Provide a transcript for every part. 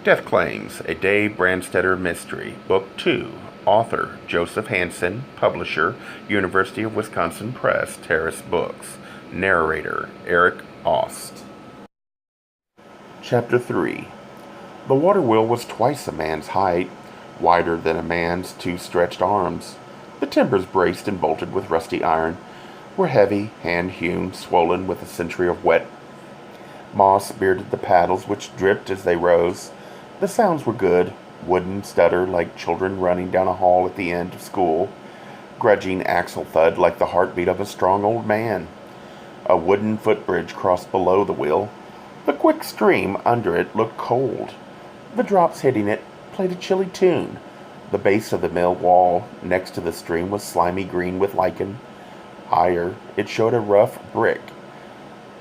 Death Claims, a Dave Brandstetter mystery. Book 2. Author, Joseph Hansen. Publisher, University of Wisconsin Press, Terrace Books. Narrator, Eric Aust. Chapter 3. The water wheel was twice a man's height, wider than a man's two stretched arms. The timbers, braced and bolted with rusty iron, were heavy, hand-hewn, swollen with a century of wet. Moss bearded the paddles, which dripped as they rose. The sounds were good, wooden stutter like children running down a hall at the end of school, grudging axle thud like the heartbeat of a strong old man. A wooden footbridge crossed below the wheel. The quick stream under it looked cold. The drops hitting it played a chilly tune. The base of the mill wall next to the stream was slimy green with lichen. Higher, it showed a rough brick.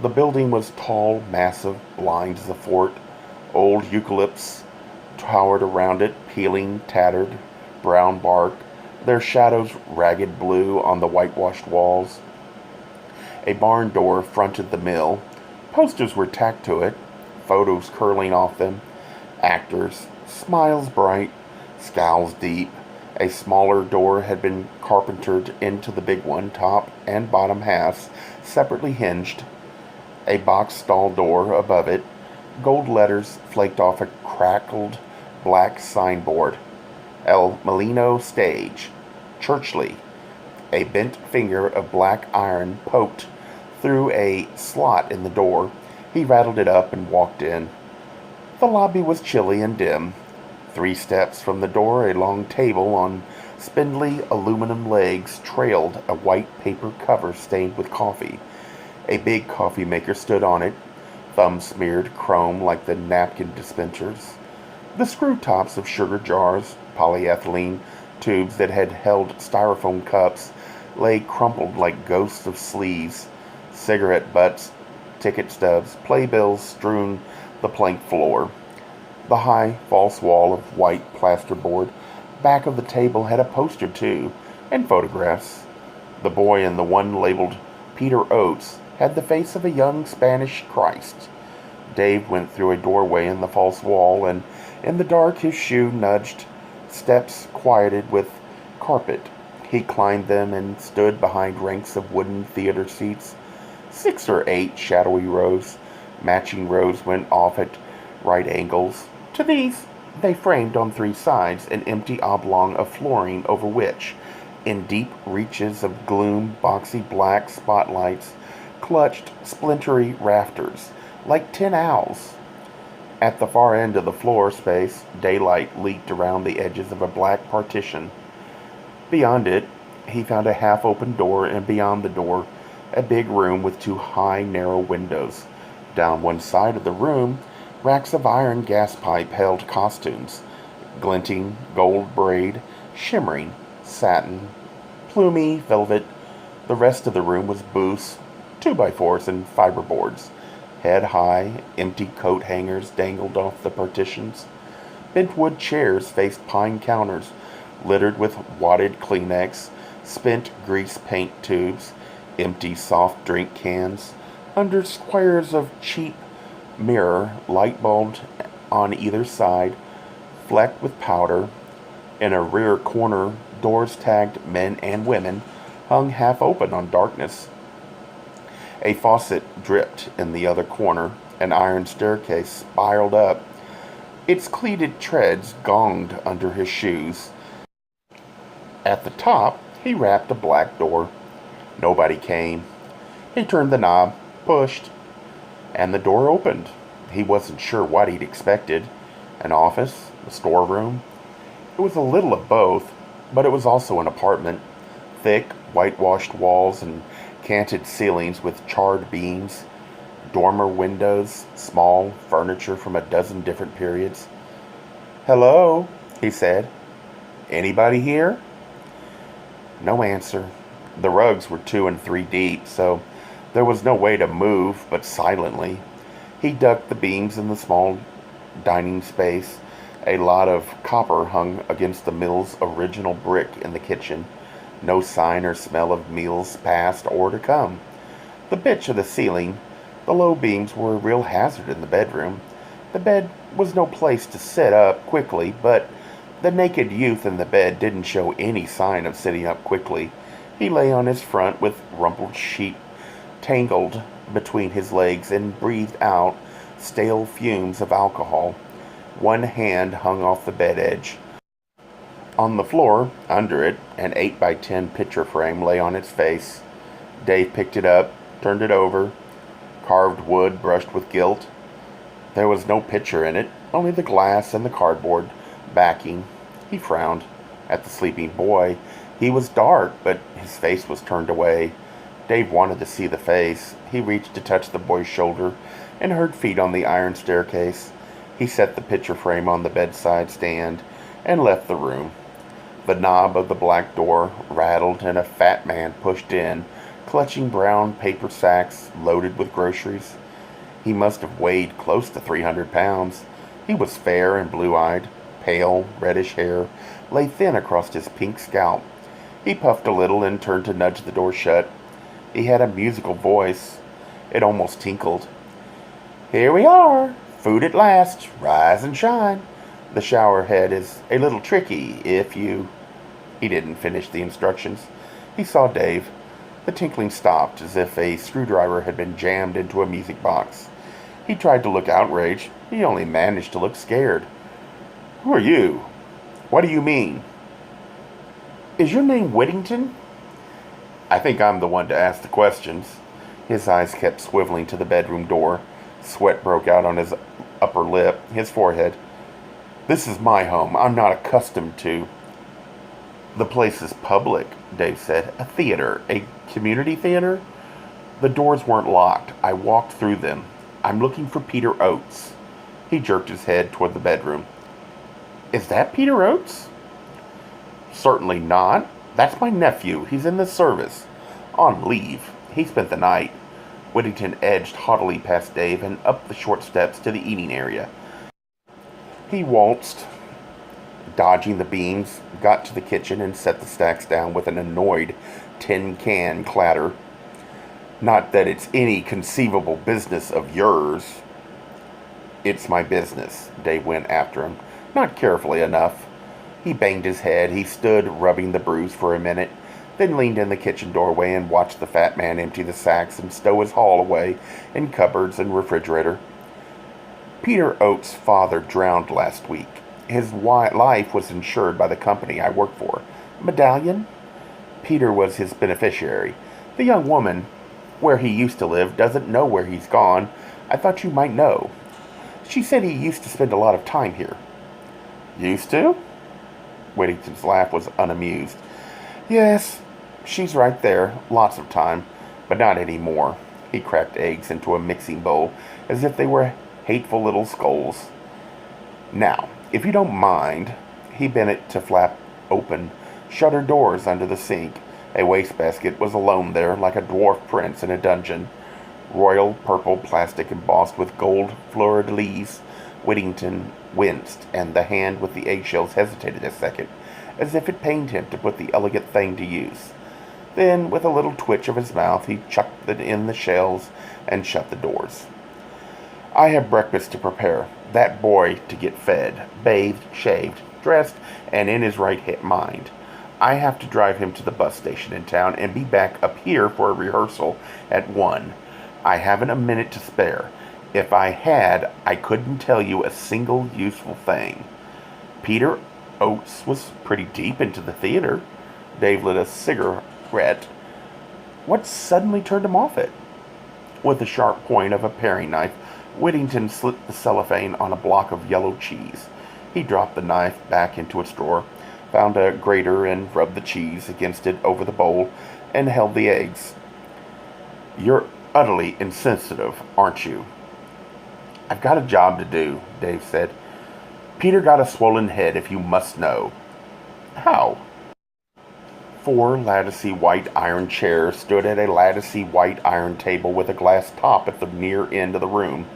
The building was tall, massive, blind as a fort. Old eucalypts towered around it, peeling, tattered, brown bark, their shadows ragged blue on the whitewashed walls. A barn door fronted the mill. Posters were tacked to it, photos curling off them. Actors, smiles bright, scowls deep. A smaller door had been carpentered into the big one, top and bottom halves, separately hinged. A box stall door above it. Gold letters flaked off a crackled black signboard. El Molino Stage. Churchley. A bent finger of black iron poked through a slot in the door. He rattled it up and walked in. The lobby was chilly and dim. 3 steps from the door, a long table on spindly aluminum legs trailed a white paper cover stained with coffee. A big coffee maker stood on it, thumb-smeared chrome like the napkin dispensers. The screw tops of sugar jars, polyethylene tubes that had held styrofoam cups, lay crumpled like ghosts of sleeves. Cigarette butts, ticket stubs, playbills strewn the plank floor. The high, false wall of white plasterboard back of the table had a poster, too, and photographs. The boy in the one labeled Peter Oates had the face of a young Spanish Christ. Dave went through a doorway in the false wall, and in the dark his shoe nudged steps quieted with carpet. He climbed them and stood behind ranks of wooden theater seats. 6 or 8 shadowy rows. Matching rows went off at right angles. To these, they framed on 3 sides an empty oblong of flooring over which, in deep reaches of gloom, boxy black spotlights clutched splintery rafters, like tin owls. At the far end of the floor space, daylight leaked around the edges of a black partition. Beyond it, he found a half-open door, and beyond the door, a big room with 2 high, narrow windows. Down one side of the room, racks of iron gas pipe held costumes, glinting, gold braid, shimmering, satin, plumy, velvet. The rest of the room was booths, 2x4s and fiberboards. Head high, empty coat hangers dangled off the partitions. Bentwood chairs faced pine counters, littered with wadded Kleenex, spent grease paint tubes, empty soft drink cans. Under squares of cheap mirror, light bulbed on either side, flecked with powder. In a rear corner, doors tagged men and women hung half open on darkness. A faucet dripped in the other corner. An iron staircase spiraled up. Its cleated treads gonged under his shoes. At the top, he rapped a black door. Nobody came. He turned the knob, pushed, and the door opened. He wasn't sure what he'd expected. An office, a storeroom. It was a little of both, but it was also an apartment. Thick, whitewashed walls and canted ceilings with charred beams, dormer windows, small furniture from a dozen different periods. "Hello," he said. "Anybody here?" No answer. The rugs were 2 and 3 deep, so there was no way to move but silently. He ducked the beams in the small dining space. A lot of copper hung against the mill's original brick in the kitchen. No sign or smell of meals past or to come. The pitch of the ceiling, the low beams were a real hazard in the bedroom. The bed was no place to sit up quickly, but the naked youth in the bed didn't show any sign of sitting up quickly. He lay on his front with rumpled sheet tangled between his legs and breathed out stale fumes of alcohol. One hand hung off the bed edge. On the floor, under it, an 8x10 picture frame lay on its face. Dave picked it up, turned it over. Carved wood brushed with gilt. There was no picture in it, only the glass and the cardboard backing. He frowned at the sleeping boy. He was dark, but his face was turned away. Dave wanted to see the face. He reached to touch the boy's shoulder and heard feet on the iron staircase. He set the picture frame on the bedside stand and left the room. The knob of the black door rattled and a fat man pushed in, clutching brown paper sacks loaded with groceries. He must have weighed close to 300 pounds. He was fair and blue-eyed. Pale, reddish hair lay thin across his pink scalp. He puffed a little and turned to nudge the door shut. He had a musical voice. It almost tinkled. "Here we are. Food at last. Rise and shine. The shower head is a little tricky if you..." He didn't finish the instructions. He saw Dave. The tinkling stopped as if a screwdriver had been jammed into a music box. He tried to look outraged. He only managed to look scared. "Who are you? What do you mean?" "Is your name Whittington?" "I think I'm the one to ask the questions." His eyes kept swiveling to the bedroom door. Sweat broke out on his upper lip, his forehead. "This is my home. I'm not accustomed to..." "The place is public," Dave said. "A theater. A community theater?" "The doors weren't locked. I walked through them. I'm looking for Peter Oates." He jerked his head toward the bedroom. "Is that Peter Oates?" "Certainly not. That's my nephew. He's in the service. On leave. He spent the night." Whittington edged haughtily past Dave and up the short steps to the eating area. He waltzed, dodging the beams, got to the kitchen and set the stacks down with an annoyed tin can clatter. "Not that it's any conceivable business of yours." "It's my business." Dave went after him, not carefully enough. He banged his head. He stood rubbing the bruise for a minute, then leaned in the kitchen doorway and watched the fat man empty the sacks and stow his haul away in cupboards and refrigerator. "Peter Oates' father drowned last week. His life was insured by the company I work for. Medallion? Peter was his beneficiary. The young woman, where he used to live, doesn't know where he's gone. I thought you might know. She said he used to spend a lot of time here." "Used to?" Whittington's laugh was unamused. "Yes, she's right there. Lots of time. But not anymore." He cracked eggs into a mixing bowl as if they were hateful little skulls. "Now, if you don't mind..." He bent it to flap open shutter doors under the sink. A wastebasket was alone there, like a dwarf prince in a dungeon. Royal purple plastic embossed with gold fleur-de-lis. Whittington winced, and the hand with the eggshells hesitated a second, as if it pained him to put the elegant thing to use. Then, with a little twitch of his mouth, he chucked in the shells and shut the doors. "I have breakfast to prepare. That boy to get fed, bathed, shaved, dressed, and in his right mind. I have to drive him to the bus station in town and be back up here for a rehearsal at 1. I haven't a minute to spare. If I had, I couldn't tell you a single useful thing." Peter Oates was pretty deep into the theater. Dave lit a cigarette. What suddenly turned him off it? With the sharp point of a paring knife, Whittington slit the cellophane on a block of yellow cheese. He dropped the knife back into its drawer, found a grater and rubbed the cheese against it over the bowl, and held the eggs. "You're utterly insensitive, aren't you?" "I've got a job to do," Dave said. "Peter got a swollen head, if you must know." "How?" 4 latticey white iron chairs stood at a latticey white iron table with a glass top at the near end of the room.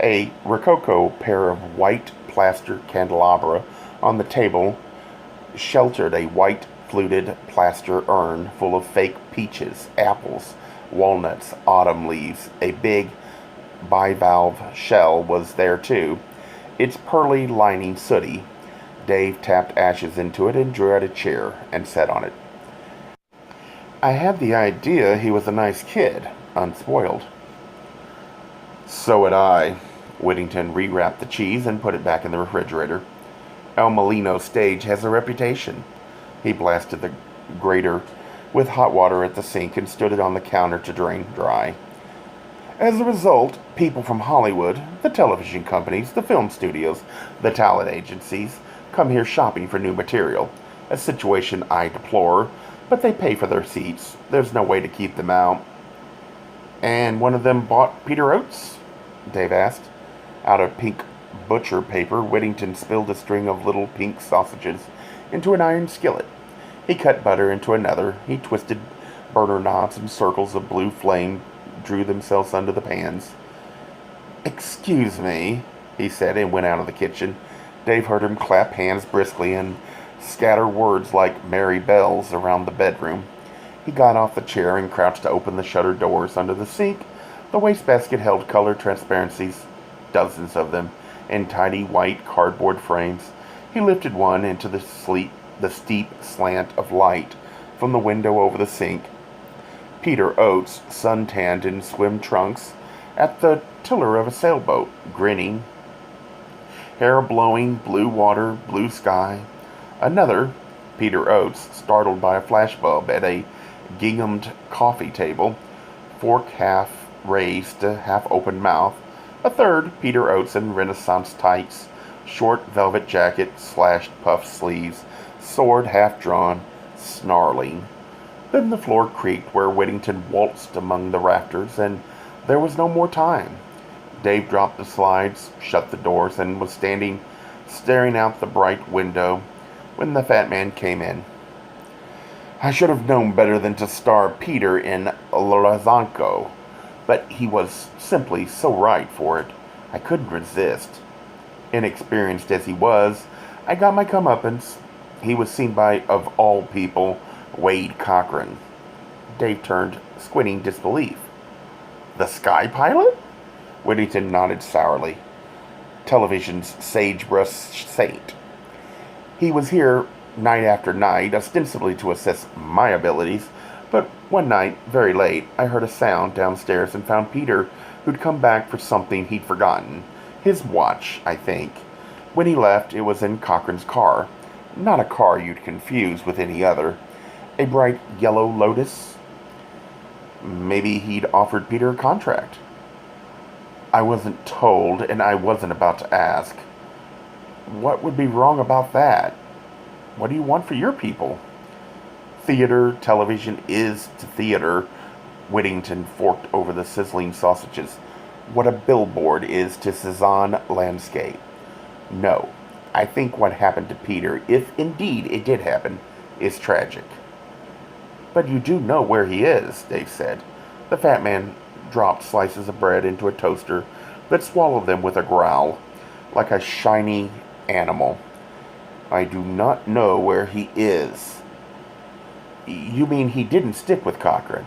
A rococo pair of white plaster candelabra on the table sheltered a white fluted plaster urn full of fake peaches, apples, walnuts, autumn leaves, a big bivalve shell was there too, its pearly lining sooty. Dave tapped ashes into it and drew out a chair and sat on it. I had the idea he was a nice kid, unspoiled. So had I. Whittington rewrapped the cheese and put it back in the refrigerator. El Molino stage has a reputation. He blasted the grater with hot water at the sink and stood it on the counter to drain dry. As a result, people from Hollywood, the television companies, the film studios, the talent agencies, come here shopping for new material, a situation I deplore, but they pay for their seats. There's no way to keep them out. And one of them bought Peter Oates? Dave asked. Out of pink butcher paper, Whittington spilled a string of little pink sausages into an iron skillet. He cut butter into another. He twisted burner knobs, and circles of blue flame drew themselves under the pans. "Excuse me," he said, and went out of the kitchen. Dave heard him clap hands briskly and scatter words like merry bells around the bedroom. He got off the chair and crouched to open the shutter doors under the sink. The wastebasket held colored transparencies, dozens of them, in tiny white cardboard frames. He lifted one into the steep slant of light from the window over the sink. Peter Oates, sun-tanned in swim trunks, at the tiller of a sailboat, grinning, hair blowing, blue water, blue sky. Another, Peter Oates, startled by a flashbulb at a ginghamed coffee table, fork half raised to half-open mouth. A third, Peter Oates in Renaissance tights, short velvet jacket, slashed puff sleeves, sword half drawn, snarling. Then the floor creaked where Whittington waltzed among the rafters, and there was no more time. Dave dropped the slides, shut the doors, and was standing staring out the bright window when the fat man came in. I should have known better than to star Peter in Lozanko, but he was simply so right for it. I couldn't resist. Inexperienced as he was, I got my comeuppance. He was seen by, of all people, Wade Cochran. Dave turned, squinting disbelief. The Sky Pilot? Whittington nodded sourly. Television's sagebrush saint. He was here night after night, ostensibly to assess my abilities, but one night, very late, I heard a sound downstairs and found Peter, who'd come back for something he'd forgotten. His watch, I think. When he left, it was in Cochran's car. Not a car you'd confuse with any other. A bright yellow Lotus. Maybe he'd offered Peter a contract. I wasn't told, and I wasn't about to ask. What would be wrong about that? What do you want for your people? Theater, television is to theater. Whittington forked over the sizzling sausages. What a billboard is to Cezanne landscape. No, I think what happened to Peter, if indeed it did happen, is tragic. But you do know where he is, Dave said. The fat man dropped slices of bread into a toaster, but swallowed them with a growl, like a shiny animal. I do not know where he is. You mean he didn't stick with Cochran?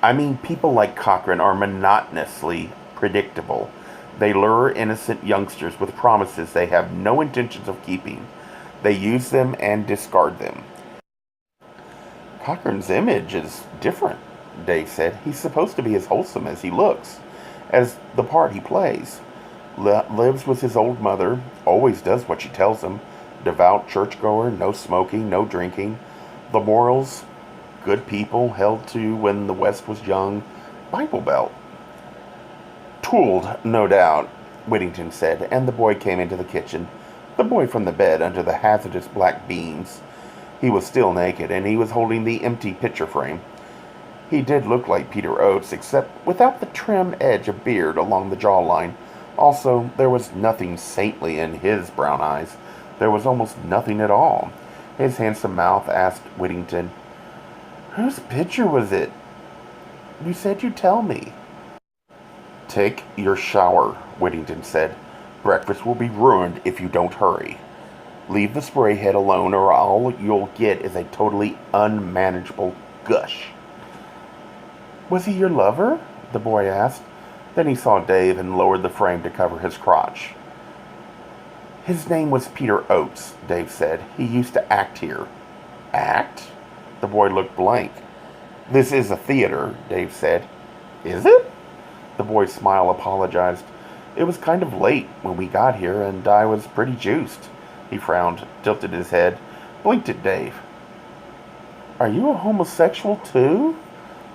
I mean, people like Cochran are monotonously predictable. They lure innocent youngsters with promises they have no intentions of keeping. They use them and discard them. Cochran's image is different, Dave said. He's supposed to be as wholesome as he looks, as the part he plays. Lives with his old mother, always does what she tells him. Devout churchgoer, no smoking, no drinking. The morals, good people, held to when the West was young. Bible Belt. Tooled, no doubt, Whittington said, and the boy came into the kitchen. The boy from the bed under the hazardous black beams. He was still naked, and he was holding the empty picture frame. He did look like Peter Oates, except without the trim edge of beard along the jawline. Also, there was nothing saintly in his brown eyes. There was almost nothing at all. His handsome mouth asked Whittington, "Whose picture was it? You said you'd tell me." "Take your shower," Whittington said. "Breakfast will be ruined if you don't hurry. Leave the spray head alone, or all you'll get is a totally unmanageable gush." "Was he your lover?" the boy asked. Then he saw Dave and lowered the frame to cover his crotch. His name was Peter Oates, Dave said. He used to act here. Act? The boy looked blank. This is a theater, Dave said. Is it? The boy's smile apologized. It was kind of late when we got here, and I was pretty juiced. He frowned, tilted his head, blinked at Dave. Are you a homosexual too?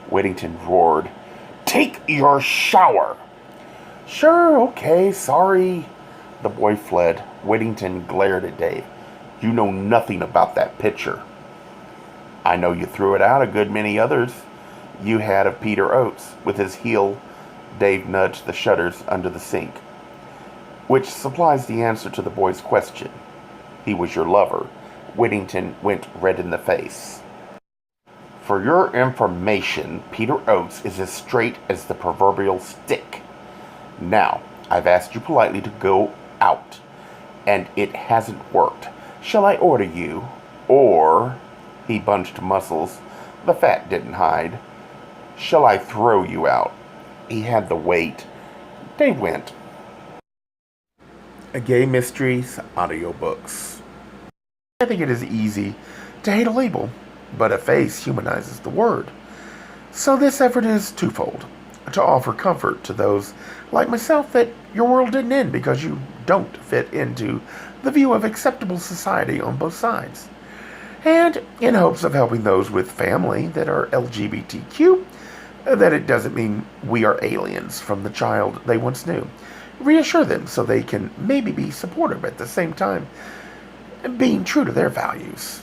Whittington roared. Take your shower! Sure, okay, sorry. The boy fled. Whittington glared at Dave. You know nothing about that picture. I know you threw it out a good many others you had of Peter Oates. With his heel, Dave nudged the shutters under the sink, which supplies the answer to the boy's question. He was your lover. Whittington went red in the face. For your information, Peter Oates is as straight as the proverbial stick. Now, I've asked you politely to go out, and it hasn't worked. Shall I order you? Or, he bunched muscles, the fat didn't hide. Shall I throw you out? He had the weight. They went. A Gay Mysteries Audiobooks. I think it is easy to hate a label, but a face humanizes the word. So this effort is twofold. To offer comfort to those like myself that your world didn't end because you don't fit into the view of acceptable society on both sides. And in hopes of helping those with family that are LGBTQ, that it doesn't mean we are aliens from the child they once knew. Reassure them so they can maybe be supportive at the same time, being true to their values.